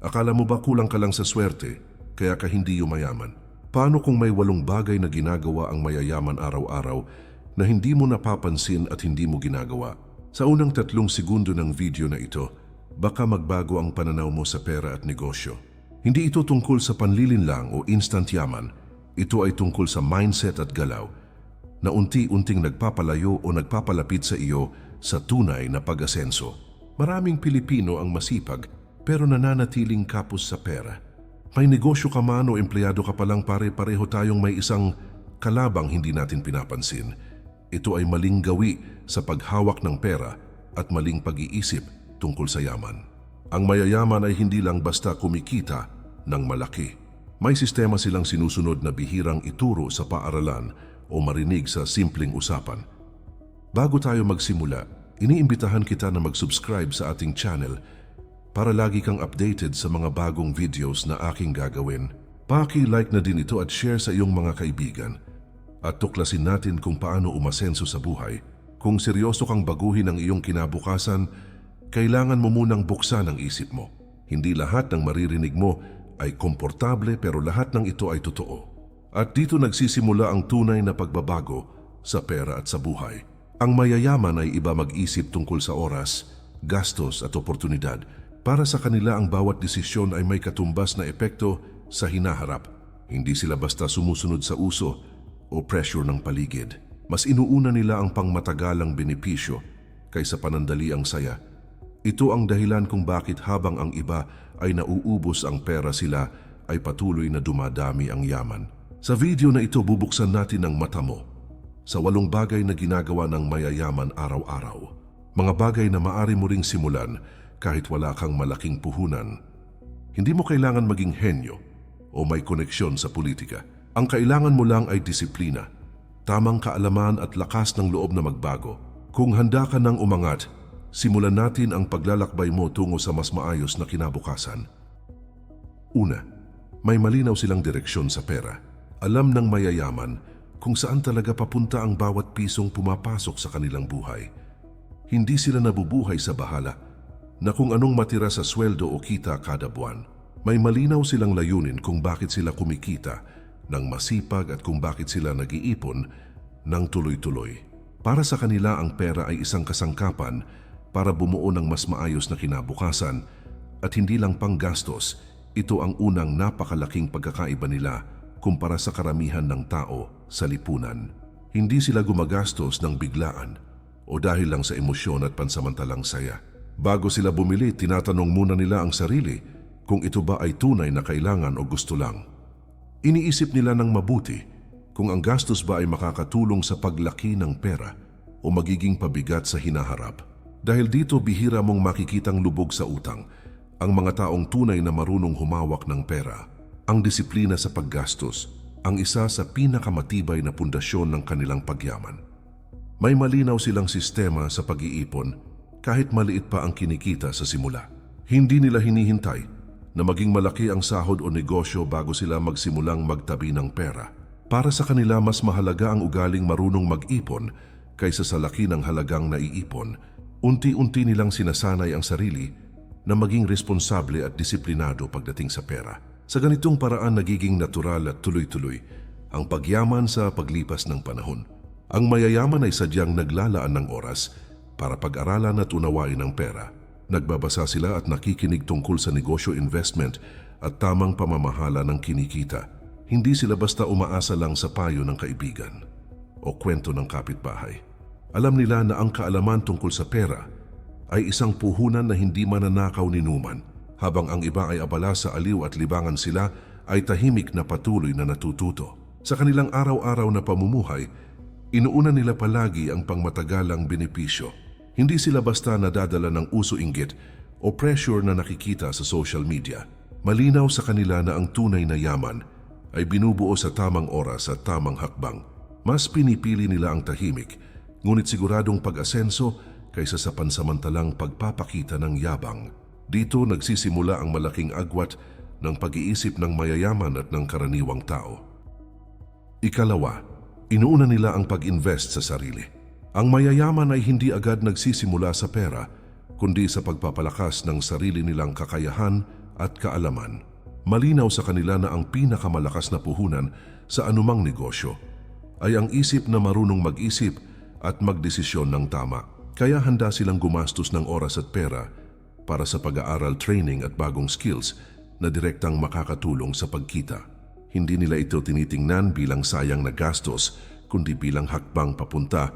Akala mo ba kulang ka lang sa swerte, kaya ka hindi yumayaman? Paano kung may 8 bagay na ginagawa ang mayayaman araw-araw na hindi mo napapansin at hindi mo ginagawa? Sa unang 3 segundo ng video na ito, baka magbago ang pananaw mo sa pera at negosyo. Hindi ito tungkol sa panlilinlang o instant yaman. Ito ay tungkol sa mindset at galaw na unti-unting nagpapalayo o nagpapalapit sa iyo sa tunay na pag-asenso. Maraming Pilipino ang masipag pero nananatiling kapos sa pera. May negosyo ka man o empleyado ka palang, pare-pareho tayong may isang kalabang hindi natin pinapansin. Ito ay maling gawi sa paghawak ng pera at maling pag-iisip tungkol sa yaman. Ang mayayaman ay hindi lang basta kumikita ng malaki. May sistema silang sinusunod na bihirang ituro sa paaralan o marinig sa simpleng usapan. Bago tayo magsimula, iniimbitahan kita na mag-subscribe sa ating channel para lagi kang updated sa mga bagong videos na aking gagawin. Paki-like na din ito at share sa iyong mga kaibigan. At tuklasin natin kung paano umasenso sa buhay. Kung seryoso kang baguhin ang iyong kinabukasan, kailangan mo munang buksan ang isip mo. Hindi lahat ng maririnig mo ay komportable, pero lahat ng ito ay totoo. At dito nagsisimula ang tunay na pagbabago sa pera at sa buhay. Ang mayayaman ay iba mag-isip tungkol sa oras, gastos at oportunidad. Para sa kanila, ang bawat desisyon ay may katumbas na epekto sa hinaharap. Hindi sila basta sumusunod sa uso o pressure ng paligid. Mas inuuna nila ang pangmatagalang benepisyo kaysa panandali ang saya. Ito ang dahilan kung bakit habang ang iba ay nauubos ang pera, sila ay patuloy na dumadami ang yaman. Sa video na ito, bubuksan natin ang mata mo sa 8 bagay na ginagawa ng mayayaman araw-araw. Mga bagay na maaari mo ring simulan kahit wala kang malaking puhunan. Hindi mo kailangan maging henyo o may koneksyon sa politika. Ang kailangan mo lang ay disiplina, tamang kaalaman at lakas ng loob na magbago. Kung handa ka nang umangat, simulan natin ang paglalakbay mo tungo sa mas maayos na kinabukasan. Una, may malinaw silang direksyon sa pera. Alam ng mayayaman kung saan talaga papunta ang bawat pisong pumapasok sa kanilang buhay. Hindi sila nabubuhay sa bahala na kung anong matira sa sweldo o kita kada buwan. May malinaw silang layunin kung bakit sila kumikita ng masipag at kung bakit sila nag-iipon ng tuloy-tuloy. Para sa kanila, ang pera ay isang kasangkapan para bumuo ng mas maayos na kinabukasan at hindi lang panggastos. Ito ang unang napakalaking pagkakaiba nila kumpara sa karamihan ng tao sa lipunan. Hindi sila gumagastos ng biglaan o dahil lang sa emosyon at pansamantalang saya. Bago sila bumili, tinatanong muna nila ang sarili kung ito ba ay tunay na kailangan o gusto lang. Iniisip nila ng mabuti kung ang gastos ba ay makakatulong sa paglaki ng pera o magiging pabigat sa hinaharap. Dahil dito, bihira mong makikitang lubog sa utang ang mga taong tunay na marunong humawak ng pera. Ang disiplina sa paggastos ang isa sa pinakamatibay na pundasyon ng kanilang pagyaman. May malinaw silang sistema sa pag-iipon kahit maliit pa ang kinikita sa simula. Hindi nila hinihintay na maging malaki ang sahod o negosyo bago sila magsimulang magtabi ng pera. Para sa kanila, mas mahalaga ang ugaling marunong mag-ipon kaysa sa laki ng halagang naiipon. Unti-unti nilang sinasanay ang sarili na maging responsable at disiplinado pagdating sa pera. Sa ganitong paraan, nagiging natural at tuloy-tuloy ang pagyaman sa paglipas ng panahon. Ang mayayaman ay sadyang naglalaan ng oras para pag-aralan at unawain ang pera. Nagbabasa sila at nakikinig tungkol sa negosyo, investment at tamang pamamahala ng kinikita. Hindi sila basta umaasa lang sa payo ng kaibigan o kwento ng kapitbahay. Alam nila na ang kaalaman tungkol sa pera ay isang puhunan na hindi mananakaw ni numan. Habang ang iba ay abala sa aliw at libangan, sila ay tahimik na patuloy na natututo. Sa kanilang araw-araw na pamumuhay, inuuna nila palagi ang pangmatagalang benepisyo. Hindi sila basta nadadala ng uso-inggit o pressure na nakikita sa social media. Malinaw sa kanila na ang tunay na yaman ay binubuo sa tamang oras at tamang hakbang. Mas pinipili nila ang tahimik, ngunit siguradong pag-asenso kaysa sa pansamantalang pagpapakita ng yabang. Dito nagsisimula ang malaking agwat ng pag-iisip ng mayayaman at ng karaniwang tao. Ikalawa, inuuna nila ang pag-invest sa sarili. Ang mayayaman ay hindi agad nagsisimula sa pera, kundi sa pagpapalakas ng sarili nilang kakayahan at kaalaman. Malinaw sa kanila na ang pinakamalakas na puhunan sa anumang negosyo ay ang isip na marunong mag-isip at magdesisyon ng tama. Kaya handa silang gumastos ng oras at pera para sa pag-aaral, training at bagong skills na direktang makakatulong sa pagkita. Hindi nila ito tinitingnan bilang sayang na gastos, kundi bilang hakbang papunta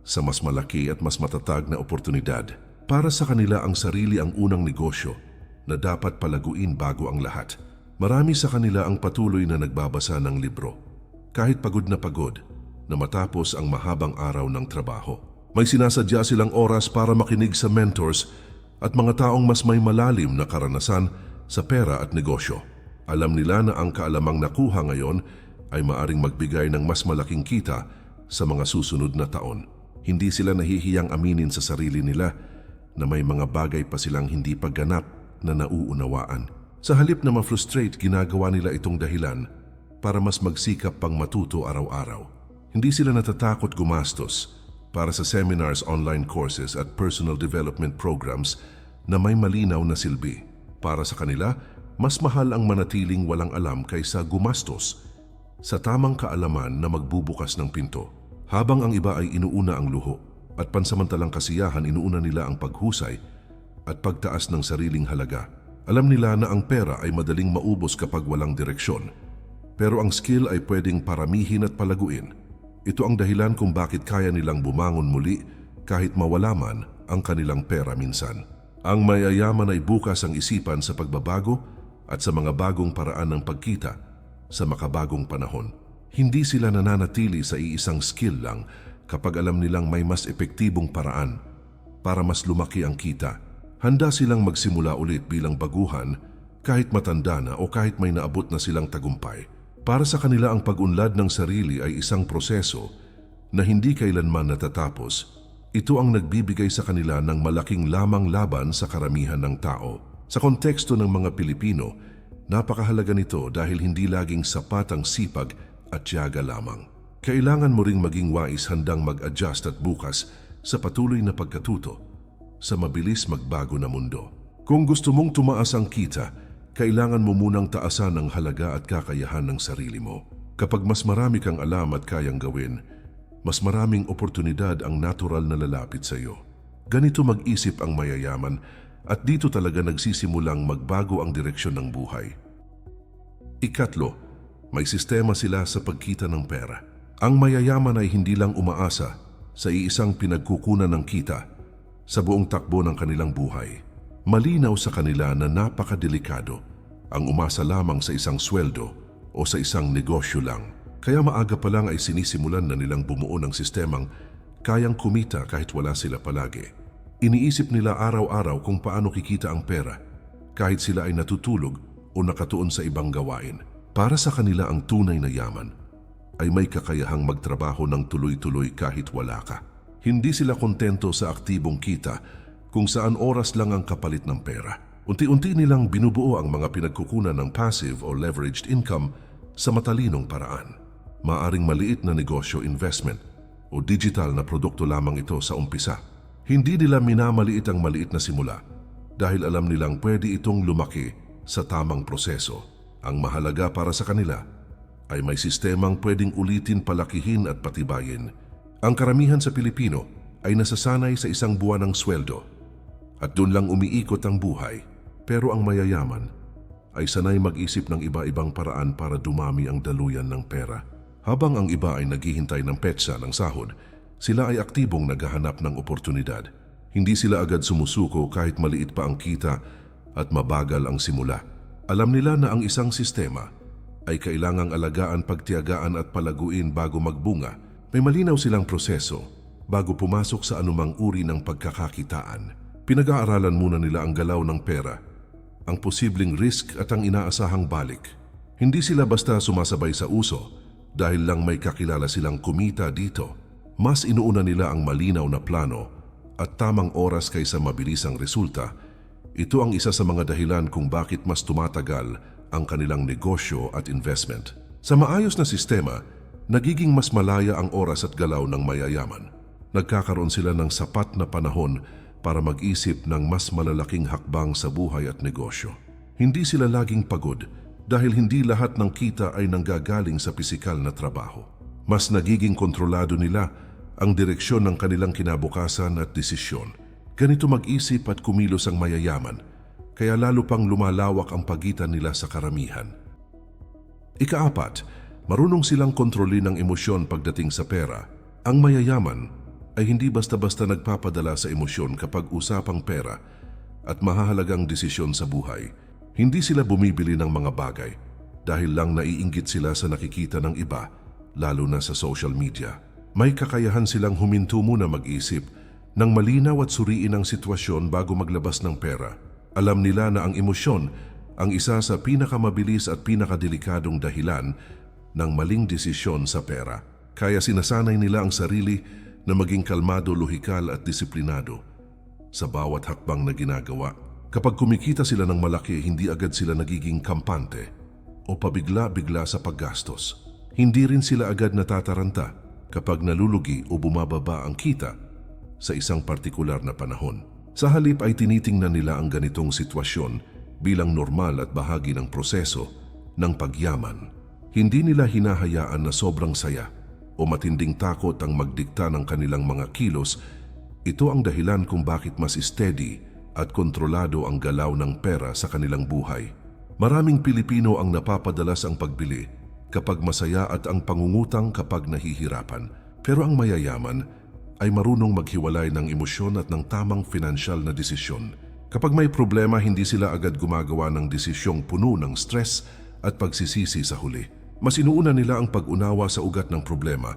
sa mas malaki at mas matatag na oportunidad. Para sa kanila, ang sarili ang unang negosyo na dapat palaguin bago ang lahat. Marami sa kanila ang patuloy na nagbabasa ng libro, kahit pagod na matapos ang mahabang araw ng trabaho. May sinasadya silang oras para makinig sa mentors at mga taong mas may malalim na karanasan sa pera at negosyo. Alam nila na ang kaalamang nakuha ngayon ay maaring magbigay ng mas malaking kita sa mga susunod na taon. Hindi sila nahihiyang aminin sa sarili nila na may mga bagay pa silang hindi pagganap na nauunawaan. Sa halip na ma-frustrate, ginagawa nila itong dahilan para mas magsikap pang matuto araw-araw. Hindi sila natatakot gumastos para sa seminars, online courses at personal development programs na may malinaw na silbi. Para sa kanila, mas mahal ang manatiling walang alam kaysa gumastos sa tamang kaalaman na magbubukas ng pinto. Habang ang iba ay inuuna ang luho at pansamantalang kasiyahan, inuuna nila ang paghusay at pagtaas ng sariling halaga. Alam nila na ang pera ay madaling maubos kapag walang direksyon, pero ang skill ay pwedeng paramihin at palaguin. Ito ang dahilan kung bakit kaya nilang bumangon muli kahit mawala man ang kanilang pera minsan. Ang mayayaman ay bukas ang isipan sa pagbabago at sa mga bagong paraan ng pagkita sa makabagong panahon. Hindi sila nananatili sa iisang skill lang kapag alam nilang may mas epektibong paraan para mas lumaki ang kita. Handa silang magsimula ulit bilang baguhan kahit matanda na o kahit may naabot na silang tagumpay. Para sa kanila, ang pag-unlad ng sarili ay isang proseso na hindi kailanman natatapos. Ito ang nagbibigay sa kanila ng malaking lamang laban sa karamihan ng tao. Sa konteksto ng mga Pilipino, napakahalaga nito dahil hindi laging sapat ang sipag at tiyaga lamang. Kailangan mo ring maging wais, handang mag-adjust at bukas sa patuloy na pagkatuto sa mabilis magbago na mundo. Kung gusto mong tumaas ang kita, kailangan mo munang taasan ang halaga at kakayahan ng sarili mo. Kapag mas marami kang alam at kayang gawin, mas maraming oportunidad ang natural na lalapit sa iyo. Ganito mag-isip ang mayayaman at dito talaga nagsisimulang magbago ang direksyon ng buhay. Ikatlo, may sistema sila sa pagkita ng pera. Ang mayayaman ay hindi lang umaasa sa iisang pinagkukunan ng kita sa buong takbo ng kanilang buhay. Malinaw sa kanila na napakadelikado ang umasa lamang sa isang sweldo o sa isang negosyo lang. Kaya maaga pa lang ay sinisimulan na nilang bumuo ng sistemang kayang kumita kahit wala sila palagi. Iniisip nila araw-araw kung paano kikita ang pera kahit sila ay natutulog o nakatuon sa ibang gawain. Para sa kanila, ang tunay na yaman ay may kakayahang magtrabaho ng tuloy-tuloy kahit wala ka. Hindi sila kontento sa aktibong kita kung saan oras lang ang kapalit ng pera. Unti-unti nilang binubuo ang mga pinagkukunan ng passive o leveraged income sa matalinong paraan. Maaring maliit na negosyo, investment o digital na produkto lamang ito sa umpisa. Hindi nila minamaliit ang maliit na simula dahil alam nilang pwede itong lumaki sa tamang proseso. Ang mahalaga para sa kanila ay may sistemang pwedeng ulitin, palakihin at patibayin. Ang karamihan sa Pilipino ay nasasanay sa isang buwan ng sweldo at doon lang umiikot ang buhay. Pero ang mayayaman ay sanay mag-isip ng iba-ibang paraan para dumami ang daluyan ng pera. Habang ang iba ay naghihintay ng petsa ng sahod, sila ay aktibong naghahanap ng oportunidad. Hindi sila agad sumusuko kahit maliit pa ang kita at mabagal ang simula. Alam nila na ang isang sistema ay kailangang alagaan, pagtiyagaan at palaguin bago magbunga. May malinaw silang proseso bago pumasok sa anumang uri ng pagkakakitaan. Pinag-aaralan muna nila ang galaw ng pera, ang posibleng risk at ang inaasahang balik. Hindi sila basta sumasabay sa uso dahil lang may kakilala silang kumita dito. Mas inuuna nila ang malinaw na plano at tamang oras kaysa mabilisang resulta. Ito ang isa sa mga dahilan kung bakit mas tumatagal ang kanilang negosyo at investment. Sa maayos na sistema, nagiging mas malaya ang oras at galaw ng mayayaman. Nagkakaroon sila ng sapat na panahon para mag-isip ng mas malalaking hakbang sa buhay at negosyo. Hindi sila laging pagod dahil hindi lahat ng kita ay nanggagaling sa pisikal na trabaho. Mas nagiging kontrolado nila ang direksyon ng kanilang kinabukasan at desisyon. Ganito mag-isip at kumilos ang mayayaman, kaya lalo pang lumalawak ang pagitan nila sa karamihan. Ika-4, marunong silang kontrolin ang emosyon pagdating sa pera. Ang mayayaman ay hindi basta-basta nagpapadala sa emosyon kapag usapang pera at mahahalagang desisyon sa buhay. Hindi sila bumibili ng mga bagay dahil lang naiinggit sila sa nakikita ng iba, lalo na sa social media. May kakayahan silang huminto muna mag-isip ng malinaw at suriin ang sitwasyon bago maglabas ng pera. Alam nila na ang emosyon ang isa sa pinakamabilis at pinakadelikadong dahilan ng maling desisyon sa pera. Kaya sinasanay nila ang sarili na maging kalmado, lohikal at disiplinado sa bawat hakbang na ginagawa. Kapag kumikita sila ng malaki, hindi agad sila nagiging kampante o pabigla-bigla sa paggastos. Hindi rin sila agad natataranta kapag nalulugi o bumababa ang kita sa isang partikular na panahon. Sa halip ay tinitingnan nila ang ganitong sitwasyon bilang normal at bahagi ng proseso ng pagyaman. Hindi nila hinahayaan na sobrang saya o matinding takot ang magdikta ng kanilang mga kilos. Ito ang dahilan kung bakit mas steady at kontrolado ang galaw ng pera sa kanilang buhay. Maraming Pilipino ang napapadalas ang pagbili kapag masaya at ang pangungutang kapag nahihirapan. Pero ang mayayaman ay marunong maghiwalay ng emosyon at ng tamang financial na desisyon. Kapag may problema, hindi sila agad gumagawa ng desisyong puno ng stress at pagsisisi sa huli. Mas inuuna nila ang pag-unawa sa ugat ng problema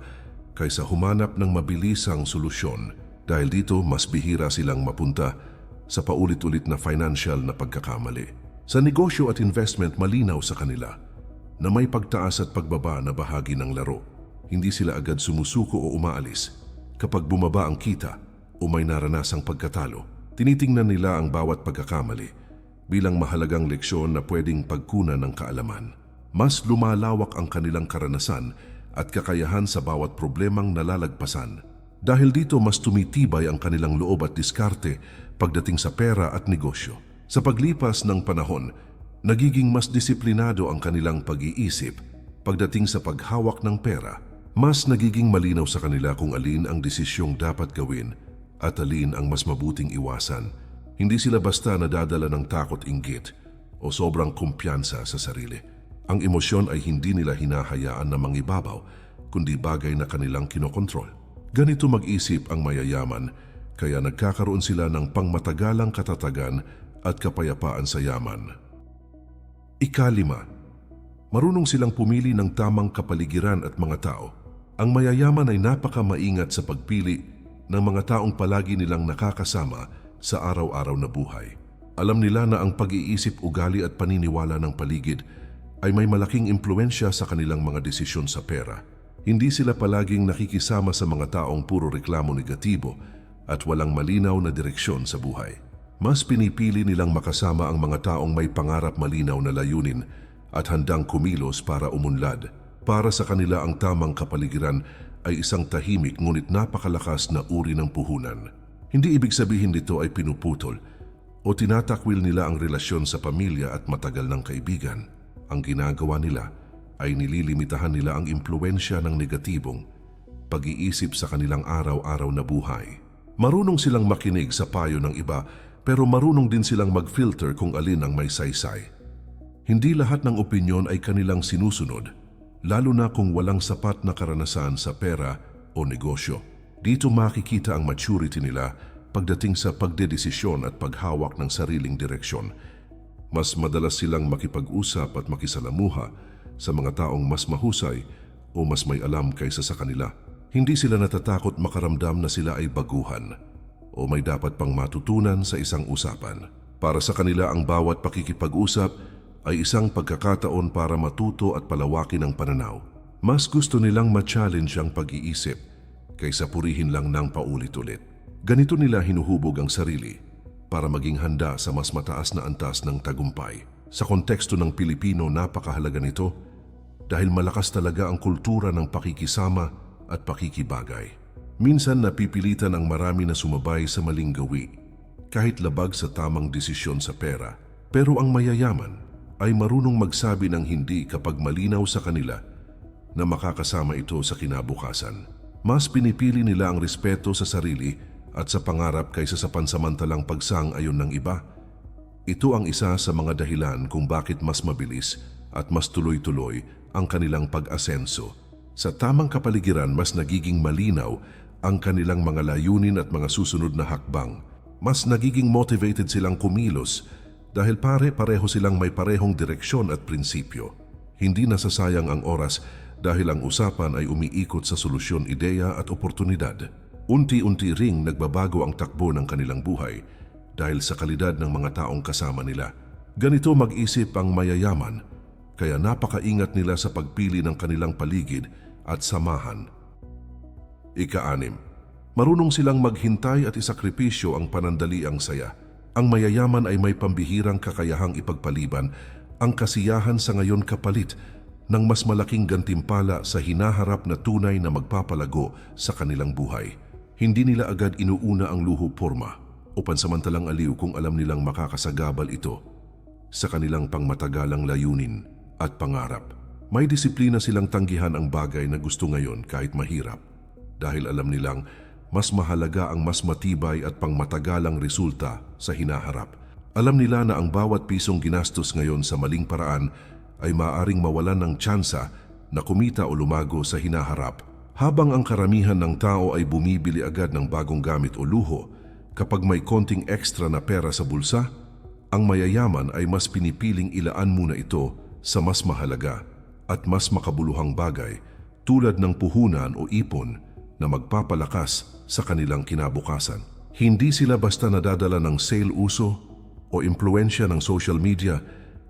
kaysa humanap ng mabilisang solusyon. Dahil dito, mas bihira silang mapunta sa paulit-ulit na financial na pagkakamali. Sa negosyo at investment, malinaw sa kanila na may pagtaas at pagbaba na bahagi ng laro. Hindi sila agad sumusuko o umaalis. Kapag bumaba ang kita o may naranasang pagkatalo, tinitingnan nila ang bawat pagkakamali bilang mahalagang leksyon na pwedeng pagkunan ng kaalaman. Mas lumalawak ang kanilang karanasan at kakayahan sa bawat problemang nalalagpasan. Dahil dito, mas tumitibay ang kanilang loob at diskarte pagdating sa pera at negosyo. Sa paglipas ng panahon, nagiging mas disiplinado ang kanilang pag-iisip pagdating sa paghawak ng pera. Mas nagiging malinaw sa kanila kung alin ang desisyong dapat gawin at alin ang mas mabuting iwasan. Hindi sila basta nadadala ng takot, inggit o sobrang kumpiyansa sa sarili. Ang emosyon ay hindi nila hinahayaan na mangibabaw, kundi bagay na kanilang kinokontrol. Ganito mag-isip ang mayayaman, kaya nagkakaroon sila ng pangmatagalang katatagan at kapayapaan sa yaman. Ika-5, marunong silang pumili ng tamang kapaligiran at mga tao. Ang mayayaman ay napakamaingat sa pagpili ng mga taong palagi nilang nakakasama sa araw-araw na buhay. Alam nila na ang pag-iisip, ugali at paniniwala ng paligid ay may malaking impluensya sa kanilang mga desisyon sa pera. Hindi sila palaging nakikisama sa mga taong puro reklamo negatibo at walang malinaw na direksyon sa buhay. Mas pinipili nilang makasama ang mga taong may pangarap, malinaw na layunin at handang kumilos para umunlad. Para sa kanila, ang tamang kapaligiran ay isang tahimik ngunit napakalakas na uri ng puhunan. Hindi ibig sabihin nito ay pinuputol o tinatakwil nila ang relasyon sa pamilya at matagal ng kaibigan. Ang ginagawa nila ay nililimitahan nila ang impluensya ng negatibong pag-iisip sa kanilang araw-araw na buhay. Marunong silang makinig sa payo ng iba, pero marunong din silang mag-filter kung alin ang may saysay. Hindi lahat ng opinyon ay kanilang sinusunod, lalo na kung walang sapat na karanasan sa pera o negosyo. Dito makikita ang maturity nila pagdating sa pagdedesisyon at paghawak ng sariling direksyon. Mas madalas silang makipag-usap at makisalamuha sa mga taong mas mahusay o mas may alam kaysa sa kanila. Hindi sila natatakot makaramdam na sila ay baguhan o may dapat pang matutunan sa isang usapan. Para sa kanila, ang bawat pakikipag-usap ay isang pagkakataon para matuto at palawakin ang pananaw. Mas gusto nilang ma-challenge ang pag-iisip kaysa purihin lang ng paulit-ulit. Ganito nila hinuhubog ang sarili para maging handa sa mas mataas na antas ng tagumpay. Sa konteksto ng Pilipino, napakahalaga nito dahil malakas talaga ang kultura ng pakikisama at pakikibagay. Minsan napipilitan ang marami na sumabay sa maling gawi, kahit labag sa tamang desisyon sa pera. Pero ang mayayaman ay marunong magsabi ng hindi kapag malinaw sa kanila na makakasama ito sa kinabukasan. Mas pinipili nila ang respeto sa sarili at sa pangarap kaysa sa pansamantalang pagsang-ayon ng iba. Ito ang isa sa mga dahilan kung bakit mas mabilis at mas tuloy-tuloy ang kanilang pag-asenso. Sa tamang kapaligiran, mas nagiging malinaw ang kanilang mga layunin at mga susunod na hakbang. Mas nagiging motivated silang kumilos dahil pare-pareho silang may parehong direksyon at prinsipyo. Hindi nasasayang ang oras dahil ang usapan ay umiikot sa solusyon, ideya at oportunidad. Unti-unti ring nagbabago ang takbo ng kanilang buhay dahil sa kalidad ng mga taong kasama nila. Ganito mag-isip ang mayayaman, kaya napakaingat nila sa pagpili ng kanilang paligid at samahan. Ika-6, marunong silang maghintay at isakripisyo ang panandaliang saya. Ang mayayaman ay may pambihirang kakayahang ipagpaliban ang kasiyahan sa ngayon kapalit ng mas malaking gantimpala sa hinaharap na tunay na magpapalago sa kanilang buhay. Hindi nila agad inuuna ang luho porma o pansamantalang aliw kung alam nilang makakasagabal ito sa kanilang pangmatagalang layunin at pangarap. May disiplina silang tanggihan ang bagay na gusto ngayon kahit mahirap dahil alam nilang mas mahalaga ang mas matibay at pangmatagalang resulta sa hinaharap. Alam nila na ang bawat pisong ginastos ngayon sa maling paraan ay maaaring mawalan ng tsansa na kumita o lumago sa hinaharap. Habang ang karamihan ng tao ay bumibili agad ng bagong gamit o luho kapag may konting extra na pera sa bulsa, ang mayayaman ay mas pinipiling ilaan muna ito sa mas mahalaga at mas makabuluhang bagay tulad ng puhunan o ipon na magpapalakas sa kanilang kinabukasan. Hindi sila basta nadadala ng sale uso o impluensya ng social media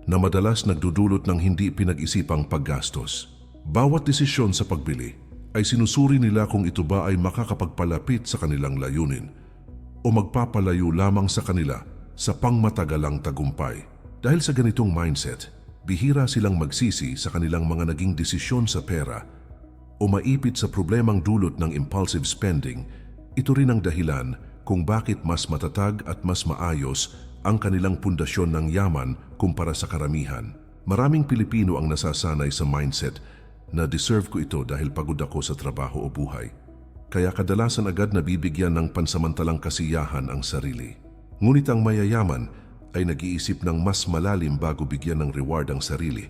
na madalas nagdudulot ng hindi pinag-isipang paggastos. Bawat desisyon sa pagbili ay sinusuri nila kung ito ba ay makakapagpalapit sa kanilang layunin o magpapalayo lamang sa kanila sa pangmatagalang tagumpay. Dahil sa ganitong mindset, bihira silang magsisi sa kanilang mga naging desisyon sa pera o maipit sa problemang dulot ng impulsive spending. Ito rin ang dahilan kung bakit mas matatag at mas maayos ang kanilang pundasyon ng yaman kumpara sa karamihan. Maraming Pilipino ang nasasanay sa mindset na deserve ko ito dahil pagod ako sa trabaho o buhay. Kaya kadalasan agad nabibigyan ng pansamantalang kasiyahan ang sarili. Ngunit ang mayayaman ay nag-iisip ng mas malalim bago bigyan ng reward ang sarili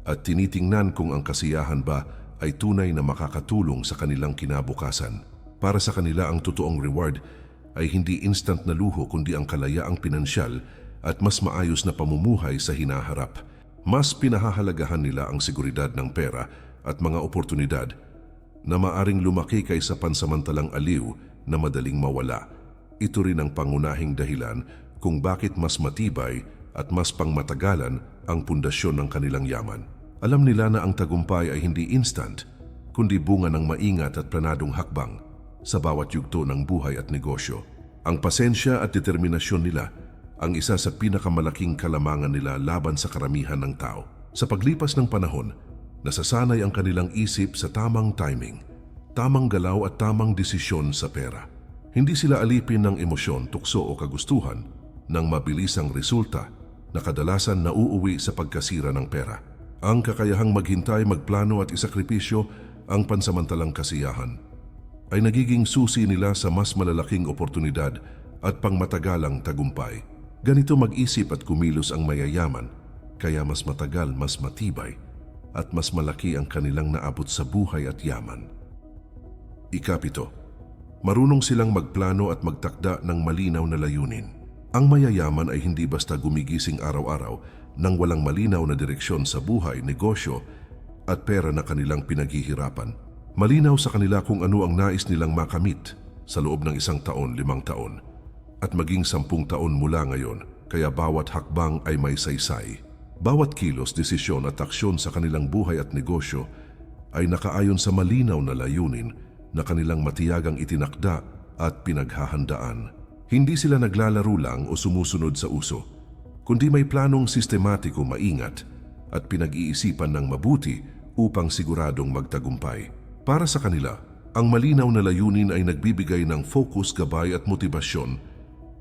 at tinitingnan kung ang kasiyahan ba ay tunay na makakatulong sa kanilang kinabukasan. Para sa kanila, ang totoong reward ay hindi instant na luho kundi ang kalayaang pinansyal at mas maayos na pamumuhay sa hinaharap. Mas pinahahalagahan nila ang seguridad ng pera at mga oportunidad na maaring lumaki kaysa pansamantalang aliw na madaling mawala. Ito rin ang pangunahing dahilan kung bakit mas matibay at mas pangmatagalan ang pundasyon ng kanilang yaman. Alam nila na ang tagumpay ay hindi instant, kundi bunga ng maingat at planadong hakbang sa bawat yugto ng buhay at negosyo. Ang pasensya at determinasyon nila ang isa sa pinakamalaking kalamangan nila laban sa karamihan ng tao. Sa paglipas ng panahon, nasasanay ang kanilang isip sa tamang timing, tamang galaw at tamang desisyon sa pera. Hindi sila alipin ng emosyon, tukso o kagustuhan ng mabilisang resulta na kadalasan nauuwi sa pagkasira ng pera. Ang kakayahang maghintay, magplano at isakripisyo ang pansamantalang kasiyahan ay nagiging susi nila sa mas malalaking oportunidad at pangmatagalang tagumpay. Ganito mag-isip at kumilos ang mayayaman, kaya mas matagal, mas matibay, at mas malaki ang kanilang naabot sa buhay at yaman. Ika-7, marunong silang magplano at magtakda ng malinaw na layunin. Ang mayayaman ay hindi basta gumigising araw-araw nang walang malinaw na direksyon sa buhay, negosyo at pera na kanilang pinaghihirapan. Malinaw sa kanila kung ano ang nais nilang makamit sa loob ng 1 taon, 5 taon, at maging 10 taon mula ngayon, kaya bawat hakbang ay may saysay. Bawat kilos, desisyon at aksyon sa kanilang buhay at negosyo ay nakaayon sa malinaw na layunin na kanilang matiyagang itinakda at pinaghahandaan. Hindi sila naglalaro lang o sumusunod sa uso, kundi may planong sistematiko, maingat at pinag-iisipan ng mabuti upang siguradong magtagumpay. Para sa kanila, ang malinaw na layunin ay nagbibigay ng focus, gabay at motibasyon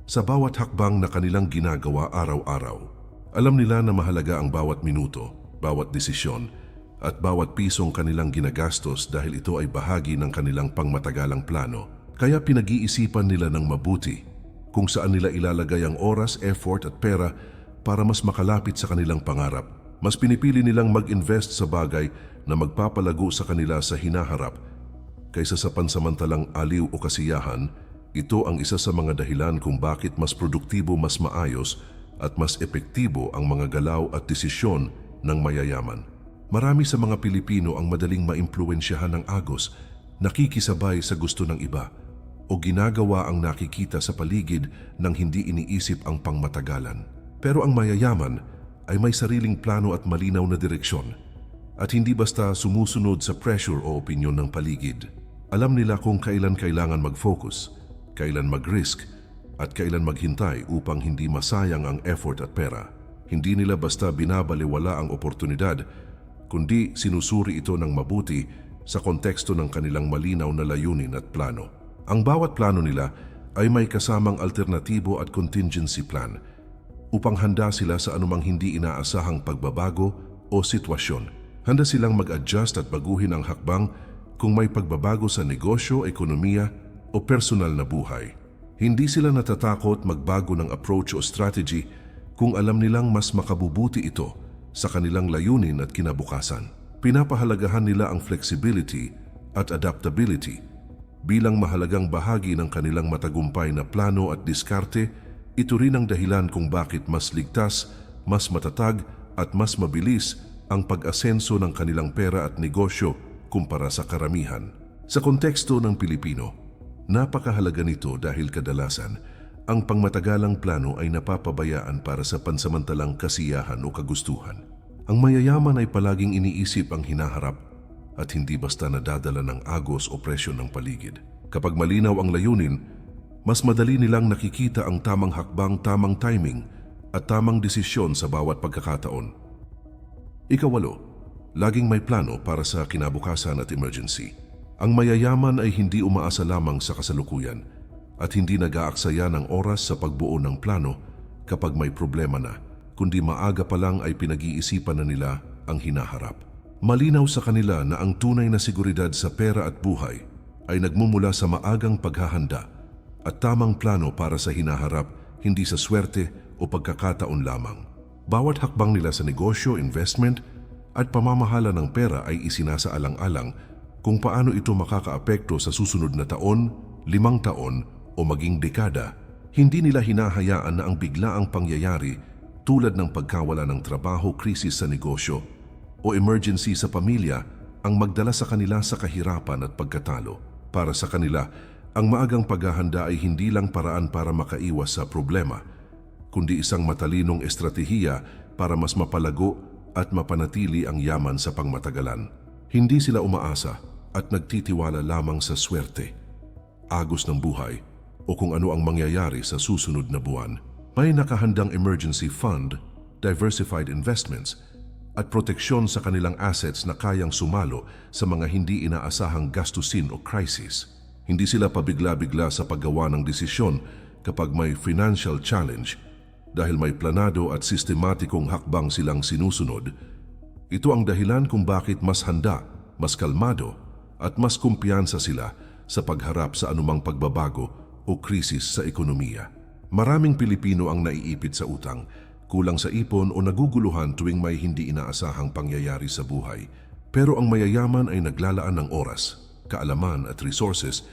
sa bawat hakbang na kanilang ginagawa araw-araw. Alam nila na mahalaga ang bawat minuto, bawat desisyon, at bawat pisong kanilang ginagastos dahil ito ay bahagi ng kanilang pangmatagalang plano. Kaya pinag-iisipan nila ng mabuti kung saan nila ilalagay ang oras, effort at pera para mas makalapit sa kanilang pangarap. Mas pinipili nilang mag-invest sa bagay na magpapalago sa kanila sa hinaharap kaysa sa pansamantalang aliw o kasiyahan. Ito ang isa sa mga dahilan kung bakit mas produktibo, mas maayos at mas epektibo ang mga galaw at desisyon ng mayayaman. Marami sa mga Pilipino ang madaling maimpluwensyahan ng agos, nakikisabay sa gusto ng iba, o ginagawa ang nakikita sa paligid nang hindi iniisip ang pangmatagalan. Pero ang mayayaman ay may sariling plano at malinaw na direksyon at hindi basta sumusunod sa pressure o opinyon ng paligid. Alam nila kung kailan kailangan mag-focus, kailan mag-risk at kailan maghintay upang hindi masayang ang effort at pera. Hindi nila basta binabaliwala ang oportunidad, kundi sinusuri ito ng mabuti sa konteksto ng kanilang malinaw na layunin at plano. Ang bawat plano nila ay may kasamang alternatibo at contingency plan upang handa sila sa anumang hindi inaasahang pagbabago o sitwasyon. Handa silang mag-adjust at baguhin ang hakbang kung may pagbabago sa negosyo, ekonomiya o personal na buhay. Hindi sila natatakot magbago ng approach o strategy kung alam nilang mas makabubuti ito sa kanilang layunin at kinabukasan. Pinapahalagahan nila ang flexibility at adaptability bilang mahalagang bahagi ng kanilang matagumpay na plano at diskarte. Ito rin ang dahilan kung bakit mas ligtas, mas matatag at mas mabilis ang pag-asenso ng kanilang pera at negosyo kumpara sa karamihan. Sa konteksto ng Pilipino, napakahalaga nito dahil kadalasan ang pangmatagalang plano ay napapabayaan para sa pansamantalang kasiyahan o kagustuhan. Ang mayayaman ay palaging iniisip ang hinaharap at hindi basta nadadala ng agos o presyon ng paligid. Kapag malinaw ang layunin, mas madali nilang nakikita ang tamang hakbang, tamang timing at tamang desisyon sa bawat pagkakataon. Ikawalo, laging may plano para sa kinabukasan at emergency. Ang mayayaman ay hindi umaasa lamang sa kasalukuyan at hindi nag-aaksaya ng oras sa pagbuo ng plano kapag may problema na, kundi maaga pa lang ay pinag-iisipan na nila ang hinaharap. Malinaw sa kanila na ang tunay na seguridad sa pera at buhay ay nagmumula sa maagang paghahanda at tamang plano para sa hinaharap, hindi sa swerte o pagkakataon lamang. Bawat hakbang nila sa negosyo, investment at pamamahala ng pera ay isinasaalang-alang kung paano ito makakaapekto sa susunod na taon, 5 taon o maging dekada. Hindi nila hinahayaan na ang biglaang pangyayari tulad ng pagkawala ng trabaho, krisis sa negosyo o emergency sa pamilya ang magdala sa kanila sa kahirapan at pagkatalo. Para sa kanila, ang maagang paghahanda ay hindi lang paraan para makaiwas sa problema, kundi isang matalinong estratehiya para mas mapalago at mapanatili ang yaman sa pangmatagalan. Hindi sila umaasa at nagtitiwala lamang sa swerte, agos ng buhay o kung ano ang mangyayari sa susunod na buwan. May nakahandang emergency fund, diversified investments, at proteksyon sa kanilang assets na kayang sumalo sa mga hindi inaasahang gastusin o crisis. Hindi sila pabigla-bigla sa paggawa ng desisyon kapag may financial challenge dahil may planado at sistematikong hakbang silang sinusunod. Ito ang dahilan kung bakit mas handa, mas kalmado at mas kumpiyansa sila sa pagharap sa anumang pagbabago o krisis sa ekonomiya. Maraming Pilipino ang naiipit sa utang, kulang sa ipon o naguguluhan tuwing may hindi inaasahang pangyayari sa buhay. Pero ang mayayaman ay naglalaan ng oras, kaalaman at resources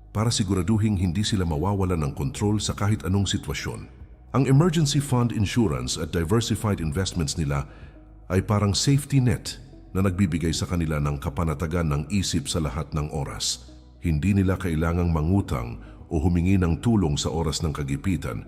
para siguraduhing hindi sila mawawalan ng kontrol sa kahit anong sitwasyon. Ang emergency fund insurance at diversified investments nila ay parang safety net na nagbibigay sa kanila ng kapanatagan ng isip sa lahat ng oras. Hindi nila kailangang mangutang o humingi ng tulong sa oras ng kagipitan.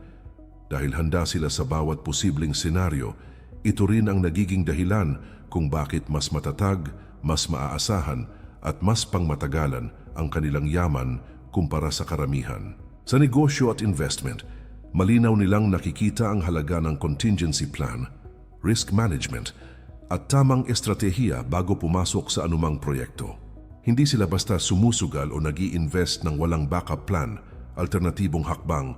Dahil handa sila sa bawat posibleng senaryo, ito rin ang nagiging dahilan kung bakit mas matatag, mas maaasahan at mas pangmatagalan ang kanilang yaman kumpara sa karamihan. Sa negosyo at investment, malinaw nilang nakikita ang halaga ng contingency plan, risk management at tamang estratehiya bago pumasok sa anumang proyekto. Hindi sila basta sumusugal o nag-i-invest ng walang backup plan, alternatibong hakbang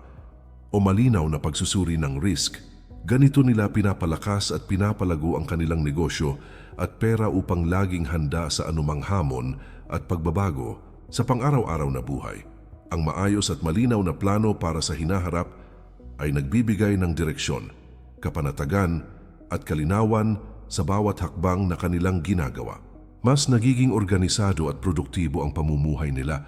o malinaw na pagsusuri ng risk. Ganito nila pinapalakas at pinapalago ang kanilang negosyo at pera upang laging handa sa anumang hamon at pagbabago sa pang-araw-araw na buhay. Ang maayos at malinaw na plano para sa hinaharap ay nagbibigay ng direksyon, kapanatagan at kalinawan sa bawat hakbang na kanilang ginagawa. Mas nagiging organisado at produktibo ang pamumuhay nila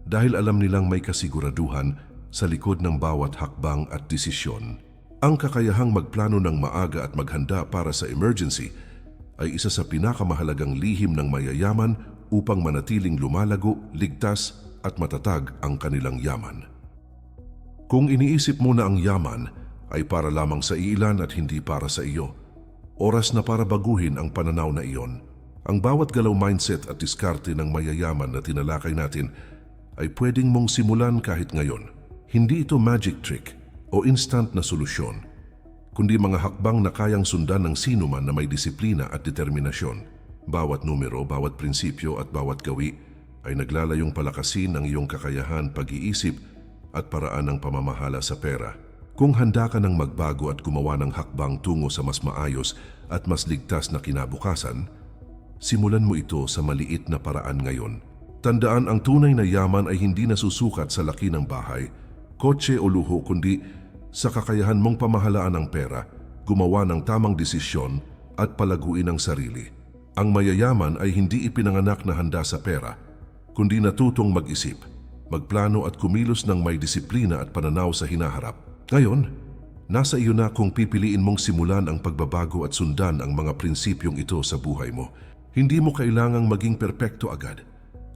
dahil alam nilang may kasiguraduhan sa likod ng bawat hakbang at desisyon. Ang kakayahang magplano ng maaga at maghanda para sa emergency ay isa sa pinakamahalagang lihim ng mayayaman upang manatiling lumalago, ligtas at matatag ang kanilang yaman. Kung iniisip mo na ang yaman ay para lamang sa ilan at hindi para sa iyo, oras na para baguhin ang pananaw na iyon. Ang bawat galaw, mindset at diskarte ng mayayaman na tinalakay natin ay pwedeng mong simulan kahit ngayon. Hindi ito magic trick o instant na solusyon, kundi mga hakbang na kayang sundan ng sino man na may disiplina at determinasyon. Bawat numero, bawat prinsipyo at bawat gawi ay naglalayong palakasin ang iyong kakayahan, pag-iisip at paraan ng pamamahala sa pera. Kung handa ka ng magbago at gumawa ng hakbang tungo sa mas maayos at mas ligtas na kinabukasan, simulan mo ito sa maliit na paraan ngayon. Tandaan, ang tunay na yaman ay hindi nasusukat sa laki ng bahay, kotse o luho, kundi sa kakayahan mong pamahalaan ang pera, gumawa ng tamang desisyon at palaguin ang sarili. Ang mayayaman ay hindi ipinanganak na handa sa pera, kundi natutong mag-isip, magplano at kumilos ng may disiplina at pananaw sa hinaharap. Ngayon, nasa iyo na kung pipiliin mong simulan ang pagbabago at sundan ang mga prinsipyong ito sa buhay mo. Hindi mo kailangang maging perpekto agad,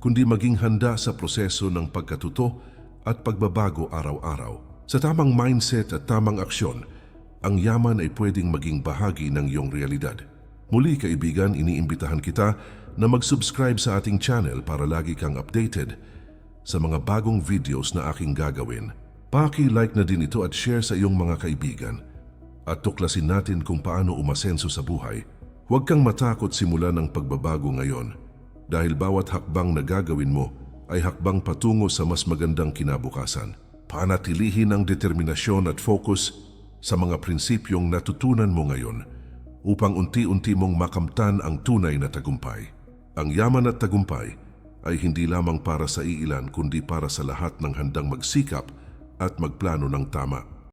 kundi maging handa sa proseso ng pagkatuto at pagbabago araw-araw. Sa tamang mindset at tamang aksyon, ang yaman ay pwedeng maging bahagi ng iyong realidad. Muli kaibigan, iniimbitahan kita na mag-subscribe sa ating channel para lagi kang updated sa mga bagong videos na aking gagawin. Paki-like na din ito at share sa iyong mga kaibigan at tuklasin natin kung paano umasenso sa buhay. Huwag kang matakot simulan ang pagbabago ngayon dahil bawat hakbang na gagawin mo ay hakbang patungo sa mas magandang kinabukasan. Panatilihin ang determinasyon at focus sa mga prinsipyong natutunan mo ngayon upang unti-unti mong makamtan ang tunay na tagumpay. Ang yaman at tagumpay ay hindi lamang para sa iilan kundi para sa lahat ng handang magsikap at magplano ng tama.